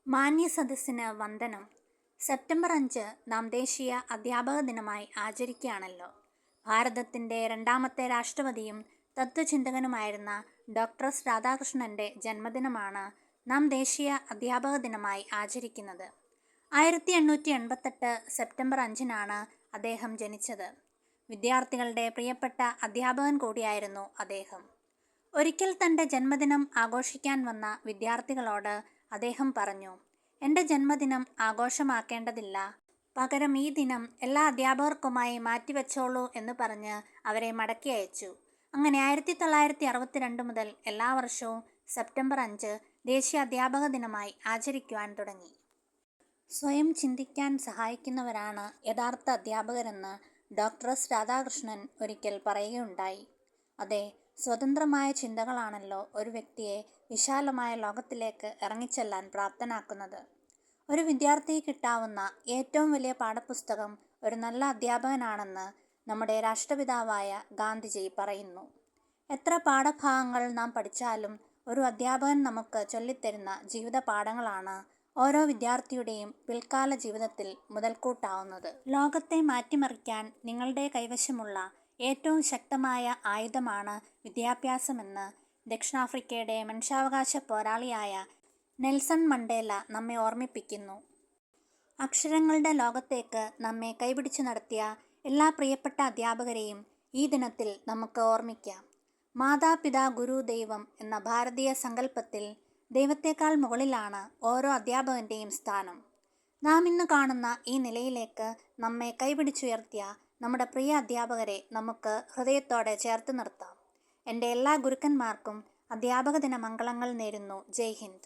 മാന്യസദസ്സിന് വന്ദനം. സെപ്റ്റംബർ 5 നാം ദേശീയ അധ്യാപക ദിനമായി ആചരിക്കുകയാണല്ലോ. ഭാരതത്തിൻ്റെ രണ്ടാമത്തെ രാഷ്ട്രപതിയും തത്വചിന്തകനുമായിരുന്ന ഡോക്ടർ എസ് രാധാകൃഷ്ണൻ്റെ ജന്മദിനമാണ് നാം ദേശീയ അധ്യാപക ദിനമായി ആചരിക്കുന്നത്. 1888 സെപ്റ്റംബർ 5-നാണ് അദ്ദേഹം ജനിച്ചത്. വിദ്യാർത്ഥികളുടെ പ്രിയപ്പെട്ട അധ്യാപകൻ കൂടിയായിരുന്നു അദ്ദേഹം. ഒരിക്കൽ തൻ്റെ ജന്മദിനം ആഘോഷിക്കാൻ വന്ന വിദ്യാർത്ഥികളോട് അദ്ദേഹം പറഞ്ഞു, എൻ്റെ ജന്മദിനം ആഘോഷമാക്കേണ്ടതില്ല, പകരം ഈ ദിനം എല്ലാ അധ്യാപകർക്കുമായി മാറ്റിവെച്ചോളൂ എന്ന് പറഞ്ഞ് അവരെ മടക്കി അയച്ചു. അങ്ങനെ 1962 മുതൽ എല്ലാ വർഷവും സെപ്റ്റംബർ 5 ദേശീയ അധ്യാപക ദിനമായി ആചരിക്കുവാൻ തുടങ്ങി. സ്വയം ചിന്തിക്കാൻ സഹായിക്കുന്നവരാണ് യഥാർത്ഥ അധ്യാപകരെന്ന് ഡോക്ടർ എസ് രാധാകൃഷ്ണൻ ഒരിക്കൽ പറയുകയുണ്ടായി. അതെ, സ്വതന്ത്രമായ ചിന്തകളാണല്ലോ ഒരു വ്യക്തിയെ വിശാലമായ ലോകത്തിലേക്ക് ഇറങ്ങിച്ചെല്ലാൻ പ്രാപ്തനാക്കുന്നത്. ഒരു വിദ്യാർത്ഥിക്ക് കിട്ടാവുന്ന ഏറ്റവും വലിയ പാഠപുസ്തകം ഒരു നല്ല അധ്യാപകനാണെന്ന് നമ്മുടെ രാഷ്ട്രപിതാവായ ഗാന്ധിജി പറയുന്നു. എത്ര പാഠഭാഗങ്ങൾ നാം പഠിച്ചാലും ഒരു അധ്യാപകൻ നമുക്ക് ചൊല്ലിത്തരുന്ന ജീവിത പാഠങ്ങളാണ് ഓരോ വിദ്യാർത്ഥിയുടെയും പിൽക്കാല ജീവിതത്തിൽ മുതൽക്കൂട്ടാവുന്നത്. ലോകത്തെ മാറ്റിമറിക്കാൻ നിങ്ങളുടെ കൈവശമുള്ള ഏറ്റവും ശക്തമായ ആയുധമാണ് വിദ്യാഭ്യാസമെന്ന് ദക്ഷിണാഫ്രിക്കയുടെ മനുഷ്യാവകാശ പോരാളിയായ നെൽസൺ മണ്ടേല നമ്മെ ഓർമ്മിപ്പിക്കുന്നു. അക്ഷരങ്ങളുടെ ലോകത്തേക്ക് നമ്മെ കൈപിടിച്ചു നടത്തിയ എല്ലാ പ്രിയപ്പെട്ട അധ്യാപകരെയും ഈ ദിനത്തിൽ നമുക്ക് ഓർമ്മിക്കാം. മാതാപിതാ ഗുരു ദൈവം എന്ന ഭാരതീയ സങ്കല്പത്തിൽ ദൈവത്തേക്കാൾ മുകളിലാണ് ഓരോ അധ്യാപകൻ്റെയും സ്ഥാനം. നാം ഇന്ന് കാണുന്ന ഈ നിലയിലേക്ക് നമ്മെ കൈപിടിച്ചുയർത്തിയ നമ്മുടെ പ്രിയ അധ്യാപകരെ നമുക്ക് ഹൃദയത്തോടെ ചേർത്ത് നിർത്താം. എൻ്റെ എല്ലാ ഗുരുക്കന്മാർക്കും അധ്യാപക ദിന മംഗളങ്ങൾ നേരുന്നു. ജയ് ഹിന്ദ്.